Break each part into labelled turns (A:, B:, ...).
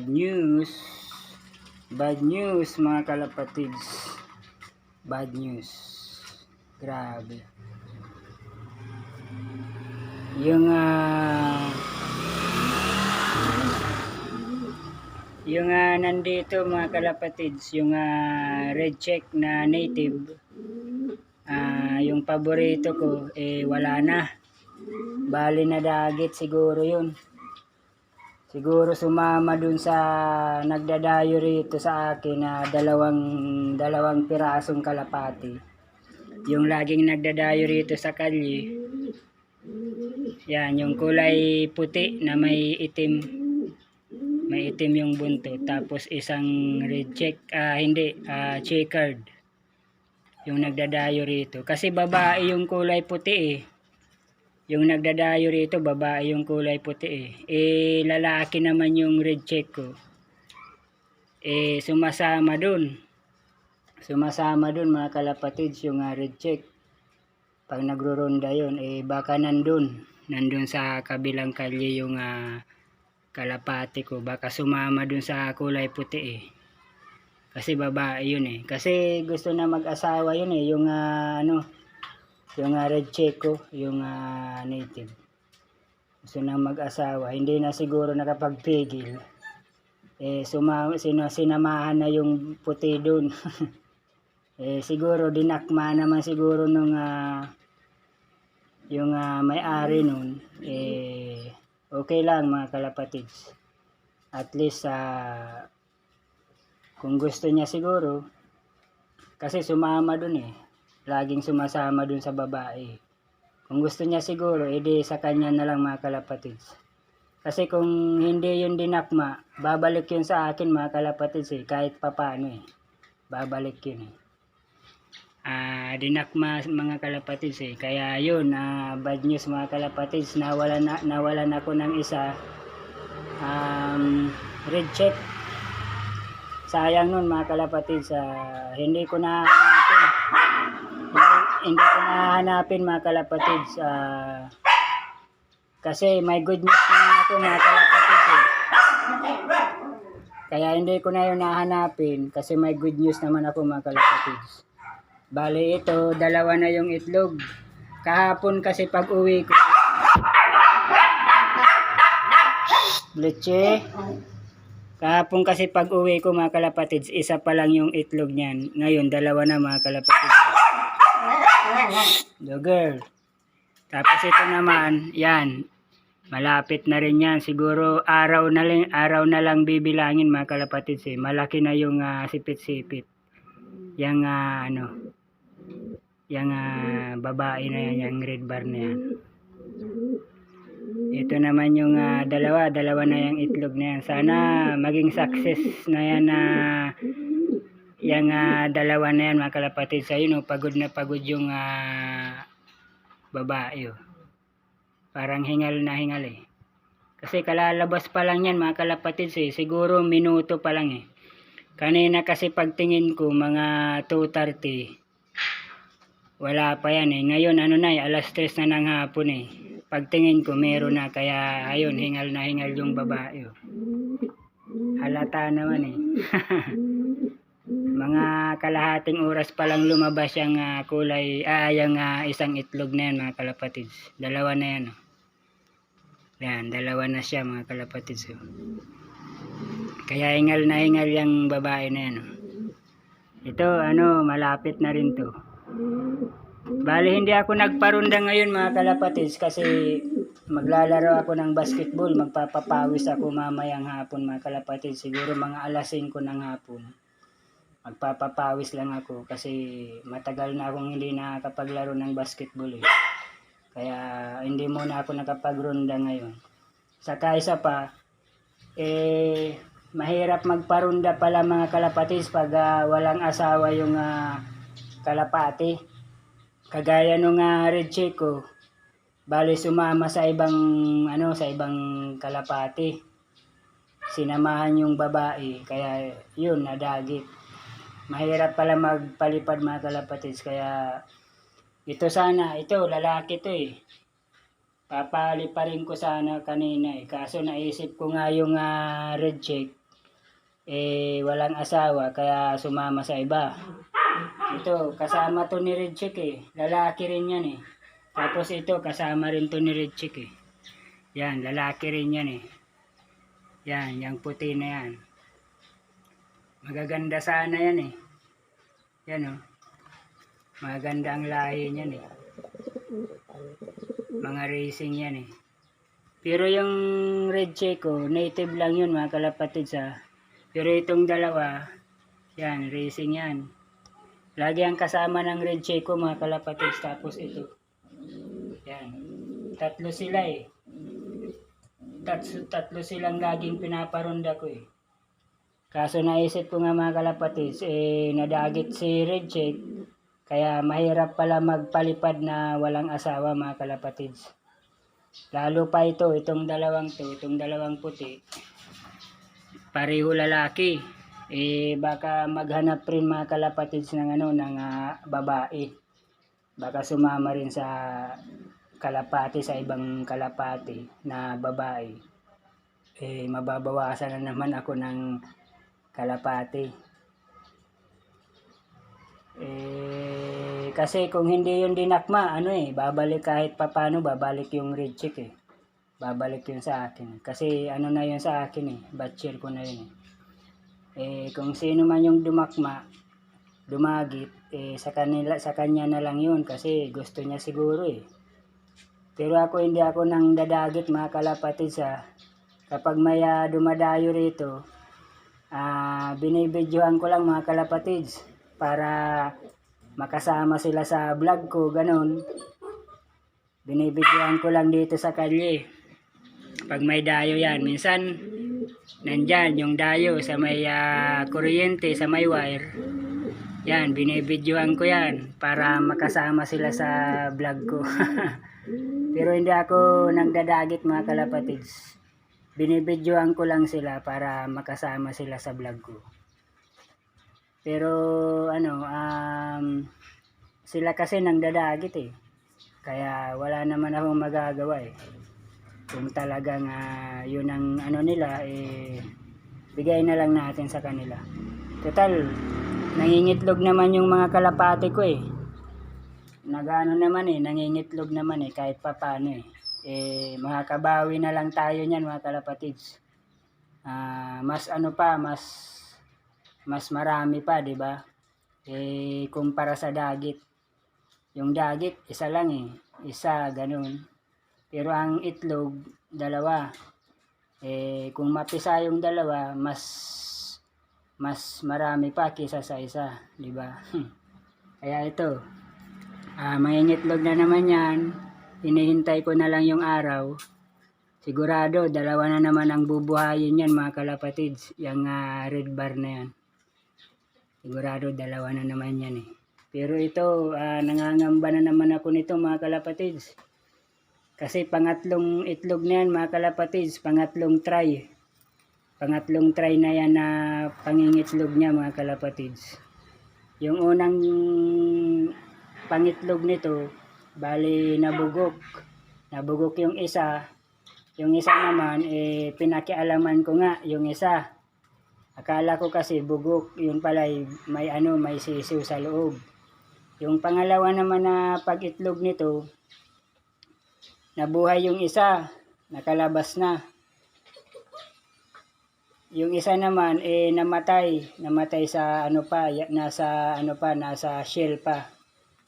A: Bad news. Bad news mga kalapatids. Bad news. Grabe. Yung nandito mga kalapatids, yung red check na native, yung paborito ko, wala na. Bali na dagit siguro yun. Siguro sumama dun sa nagdadayo rito sa akin na dalawang pirasong kalapati. Yung laging nagdadayo rito sa kalye. Yan, yung kulay puti na may itim. May itim yung buntot. Tapos isang red check, checkered. Yung nagdadayo rito. Kasi babae yung kulay puti eh. Yung nagdadayo rito, babae yung kulay puti eh. Lalaki naman yung red check ko. Sumasama dun. Sumasama dun mga kalapatids yung red check. Pag nagro-ronda yun, baka nandun sa kabilang kalye yung kalapati ko. Baka sumama dun sa kulay puti eh. Kasi babae yun eh. Kasi gusto na mag-asawa yun eh. Yung yung red check ko, yung native. Gusto na mag-asawa. Hindi na siguro nakapagpigil. Sinamahan na yung puti dun. Siguro dinakma naman siguro nung yung may-ari nun. Okay lang mga kalapatids. At least kung gusto niya siguro, kasi sumama dun eh. Laging sumasama dun sa babae. Kung gusto niya siguro, edi sa kanya na lang mga kalapatids. Kasi kung hindi yun dinakma, babalik yun sa akin mga kalapatids eh. Kahit papano eh. Babalik yun eh. Dinakma mga kalapatids eh. Kaya yun, bad news mga kalapatids. Nawalan ako ng isa. Red check. Sayang nun mga kalapatids. Hindi ko na hanapin mga kalapatids. Kasi may good news naman ako mga kalapatids eh. Kaya hindi ko na yun nahanapin kasi may good news naman ako mga kalapatids. Bali ito, dalawa na yung itlog. Kahapon kasi pag uwi ko, leche. Kahapon kasi pag uwi ko mga kalapatids, isa pa lang yung itlog niyan. Ngayon, dalawa na mga kalapatids. The girl. Tapos ito naman, yan. Malapit na rin yan. Siguro araw na lang bibilangin mga kalapatids eh. Malaki na yung sipit-sipit. Yang yung babae na yan, yung red bar na yan. Ito naman yung dalawa na yung itlog na yan. Sana maging success na yan yung dalawa na yan mga kalapatids. Ayun pagod na pagod yung babae parang hingal na hingal eh. Kasi kalalabas pa lang yan mga kalapatids eh. Siguro minuto pa lang eh. Kanina kasi pagtingin ko mga 2:30 wala pa yan eh. Ngayon alas 3 na ng hapon eh. Pagtingin ko meron na. Kaya ayun, hingal na hingal yung babae halata naman eh. Mga kalahating oras pa lang lumabas yung kulay, yung isang itlog na yan mga kalapatids. Dalawa na yan yan, dalawa na siya mga kalapatids Kaya hingal na hingal yung babae na yan Ito malapit na rin to. Bali hindi ako nagparunda ngayon mga kalapatids kasi maglalaro ako ng basketball. Magpapapawis ako mamayang hapon mga kalapatids. Siguro mga alas 5 ng hapon. Magpapapawis lang ako kasi matagal na akong hindi nakakapaglaro ng basketball eh. Kaya hindi muna ako nakapagronda ngayon. Saka isa pa, mahirap magparunda pala mga kalapatids pag walang asawa yung kalapati. Kagaya nung red check ko, bali sumama sa ibang kalapati. Sinamahan yung babae, kaya yun nadagit. Mahirap pala magpalipad mga kalapatids, kaya ito lalaki to eh. Papaliparin ko sana kanina eh. Kaso naisip ko nga yung red check. walang asawa kaya sumama sa iba. Ito, kasama to ni Red Chick lalaki rin yan Tapos ito, kasama rin to ni Red Chick Yan, lalaki rin yan Yan, yung puti na yan. Magaganda sana yan Yan maganda ang lahi niyan Mga racing yan Pero yung Red Checo, native lang yun mga kalapatid Pero itong dalawa, yan, racing yan. Lagi ang kasama ng Red Checo mga kalapatid. Tapos ito. Yan. Tatlo sila Tatlo silang laging pinaparonda ko Kaso naisip ko nga mga kalapatid, nadagit si Red Check. Kaya mahirap pala magpalipad na walang asawa mga kalapatids. Lalo pa itong dalawang puti. Pareho lalaki. Baka maghanap rin mga kalapatids ng babae. Baka sumama rin sa kalapati, sa ibang kalapati na babae. Mababawasan na naman ako ng kalapati. Kasi kung hindi yung dinakma, babalik kahit papano, babalik yung Red Chick Babalik yun sa akin. Kasi na yun sa akin batcher ko na yun kung sino man yung dumagit, sa kanya na lang yun kasi gusto niya siguro Pero hindi ako nang dadagit mga kalapatid kapag may dumadayo rito, binibidyohan ko lang mga kalapatids para makasama sila sa vlog ko, ganon. Binibidyohan ko lang dito sa kalye. Pag may dayo yan, minsan nandyan yung dayo sa may kuryente, sa may wire. Yan, binibidyohan ko yan para makasama sila sa vlog ko. Pero hindi ako nagdadagit mga kalapatids. Binibidyohan ko lang sila para makasama sila sa vlog ko. Pero sila kasi nagdadagit Kaya wala naman akong magagawa Kung talagang yun ang nila bigay na lang natin sa kanila. Total, nangingitlog naman yung mga kalapati ko nangingitlog naman kahit papano makakabawi na lang tayo niyan mga kalapatids. Mas mas marami pa, di ba? Kumpara sa dagit. Yung dagit, isa lang isa, ganun. Pero ang itlog, dalawa. Kung mapisa yung dalawa, mas marami pa kaysa sa isa, di ba? Kaya ito, mangingitlog na naman yan. Hinihintay ko na lang yung araw. Sigurado, dalawa na naman ang bubuhayin yan mga kalapatids. Yung red bar na yan. Sigurado, dalawa na naman yan Pero ito, nangangamba na naman ako nito mga kalapatids. Kasi pangatlong itlog na yan mga kalapatids. Pangatlong try. Pangatlong try na yan na pangingitlog niya mga kalapatids. Yung unang pangitlog nito, bali nabugok. Nabugok yung isa. Yung isa naman, pinakialaman ko nga yung isa. Akala ko kasi bugok, yun pala may sisiw sa loob. Yung pangalawa naman na pag-itlog nito, nabuhay yung isa, nakalabas na. Yung isa naman namatay sa nasa shell pa.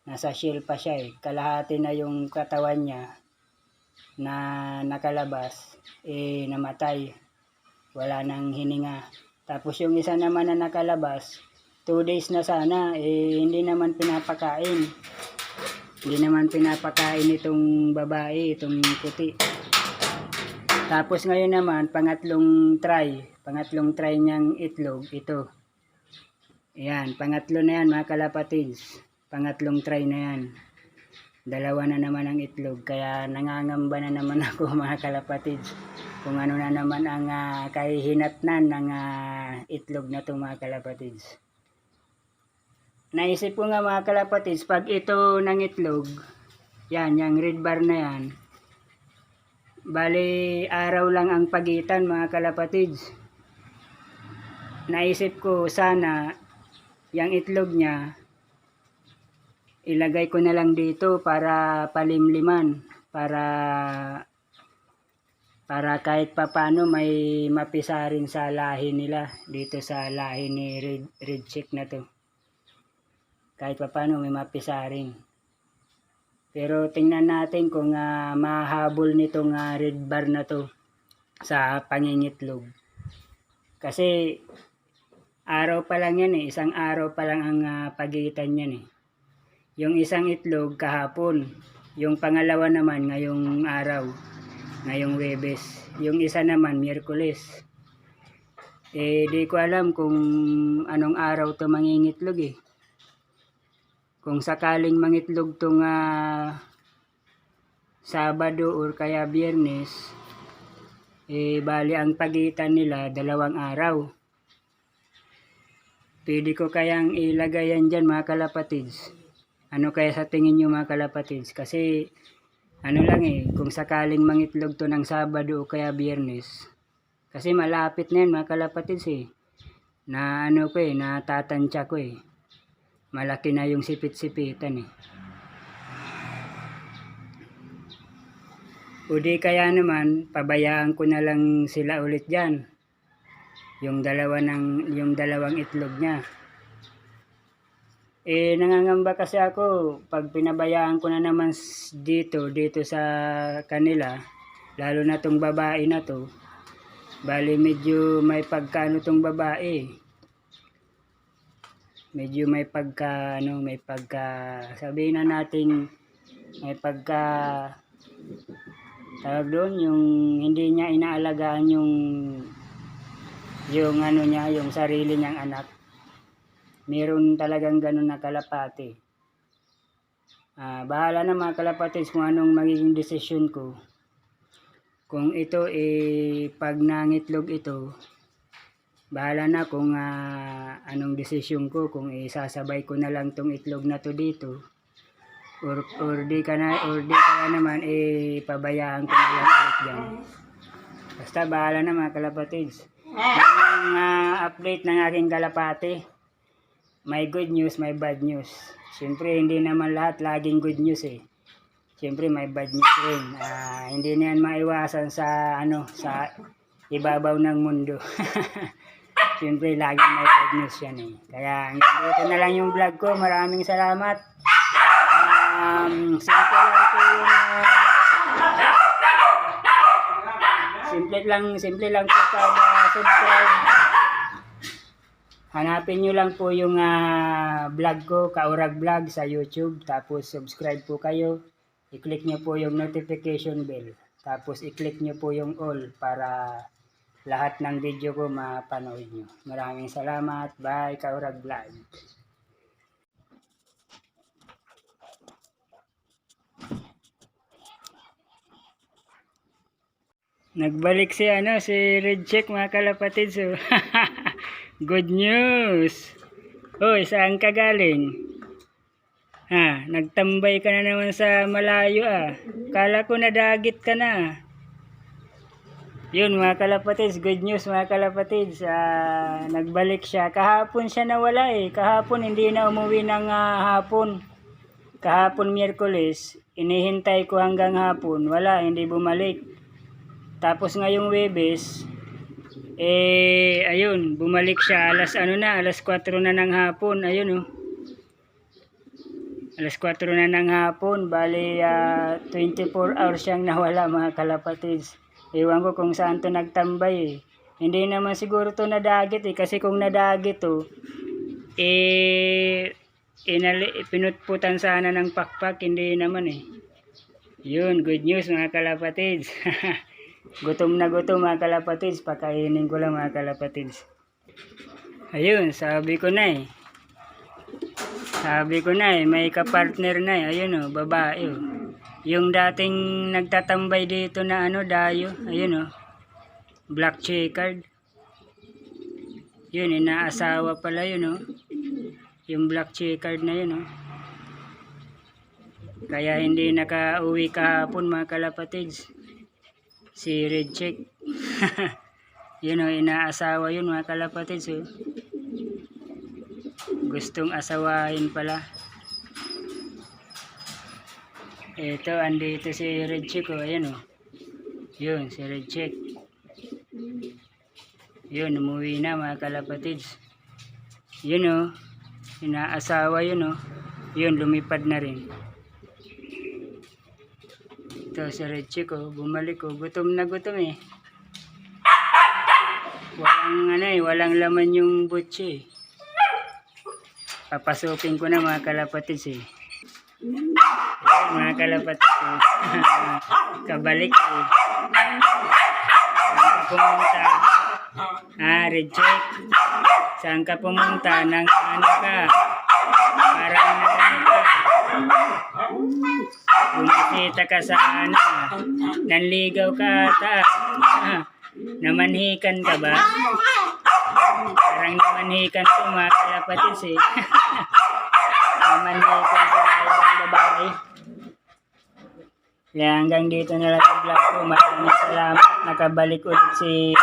A: Nasa shell pa siya Kalahati na yung katawan niya na nakalabas, namatay. Wala nang hininga. Tapos yung isa naman na nakalabas, 2 days na sana, hindi naman pinapakain. Hindi naman pinapakain itong babae, itong puti. Tapos ngayon naman, pangatlong try niyang itlog, ito. Ayan, pangatlo na yan mga kalapatids. Pangatlong try na yan. Dalawa na naman ang itlog, kaya nangangamba na naman ako mga kalapatids. Kung ano na naman ang kahihinatnan ng itlog na ito mga kalapatids. Naisip ko nga mga kalapatids, pag ito ng itlog, yan, yung red bar na yan, bali araw lang ang pagitan mga kalapatids. naisip ko sana yung itlog niya ilagay ko na lang dito para palimliman, para kahit papano may mapisa rin sa lahi nila, dito sa lahi ni red check na to, kahit papano may mapisa rin. Pero tingnan natin kung mahabol nitong red bar na to sa pangingitlog. Kasi araw pa lang yan isang araw pa lang ang pagitan yan Yung isang itlog kahapon, yung pangalawa naman ngayong araw, ngayong Huwebes, yung isa naman Miyerkules. Di ko alam kung anong araw to mangingitlog Kung sakaling mangitlog tong Sabado or kaya Biyernes, bali ang pagitan nila 2 araw. Pwede ko kayang ilagay yan dyan mga kalapatids. Ano kaya sa tingin nyo mga kalapatids? Kasi ano lang kung sakaling mangitlog to ng Sabado o kaya Biyernes. Kasi malapit na yan mga kalapatids Na ano ko natatansya ko Malaki na yung sipit-sipitan O di kaya naman pabayaan ko na lang sila ulit dyan. Yung dalawang itlog niya. Nangangamba kasi ako pag pinabayaan ko na naman dito sa kanila, lalo na tong babae na to. Bali medyo may pagkaano tong babae. Medyo may pagka sabihin na natin may pagka tawag doon, yung hindi niya inaalagaan yung ano niya, yung sarili niyang anak. Meron talagang ganun na kalapati. Bahala na mga kalapatids kung anong magiging desisyon ko. Kung ito pag nangitlog ito, bahala na kung anong desisyon ko, kung isasabay ko na lang tong itlog na to dito or di kaya naman pabayaan ko na lang ulit dyan. Basta bahala na mga kalapatids. Yung update ng aking kalapati, may good news, may bad news. Siyempre hindi naman lahat laging good news Siyempre may bad news rin. Hindi na yan maiwasan sa sa ibabaw ng mundo. Siyempre laging may bad news yan Kaya ito na lang yung vlog ko. Maraming salamat. Simple lang po pag-subscribe. Hanapin nyo lang po yung vlog ko, Kaurag Vlog sa YouTube. Tapos subscribe po kayo. I-click nyo po yung notification bell. Tapos i-click nyo po yung all para lahat ng video ko mapanood nyo. Maraming salamat. Bye, Kaurag Vlog. Nagbalik si Red Check mga kalapatids. Good news. Hoy, saan ka galing? Nagtambay ka na naman sa malayo Kala ko nadagit ka na. Yun mga kalapatids, good news mga kalapatids. Nagbalik siya. Kahapon siya nawala Kahapon hindi na umuwi ng hapon. Kahapon Miyerkules, inihintay ko hanggang hapon. Wala, hindi bumalik. Tapos ngayong Huwebes, ayun, bumalik siya alas 4 na ng hapon. Ayun alas 4 na ng hapon. Bali 24 hours siyang nawala mga kalapatids. Ewan ko kung saan to nagtambay Hindi naman siguro to nadagit kasi kung nadagit to, pinutputan sana ng pakpak. Hindi naman Yun, good news mga kalapatids. Gutom na gutom mga kalapatids. Pakainin ko lang mga kalapatids. Ayun, sabi ko na may kapartner na Ayun babae Yung dating nagtatambay dito na dayo. Ayun black checkered. Yun, inaasawa pala yun Yung black checkered na yun Kaya hindi nakauwi kahapon mga kalapatids. Si Red Check. Yun o, inaasawa yun mga kalapatids. Oh. Gustong asawahin pala. Ito, andito si Red Chick. Oh. Ayan o. Yun, si Red Chick. Yun, umuwi na mga kalapatids. Yun o. Inaasawa yun o. Yun, lumipad na rin. Ito si Red Chick o. Bumalik o. Gutom na gutom eh. Walang laman yung butche. Papasukin ko na mga kalapatids eh. Ayan, mga kalapatids eh. Kabalik eh. Saan ka pumunta? Red Chick. Saan ka pumunta? Nang ano ka? Parang ano ka? Bumisita ka sa ano? Nanligaw ka ata. Namanhikan ka ba? Parang namanhikan ko mga kalapatids eh. Namanhikan sa ibang babae. Kaya hanggang dito na lang ang vlog ko. Maraming salamat. Nakabalik ulit si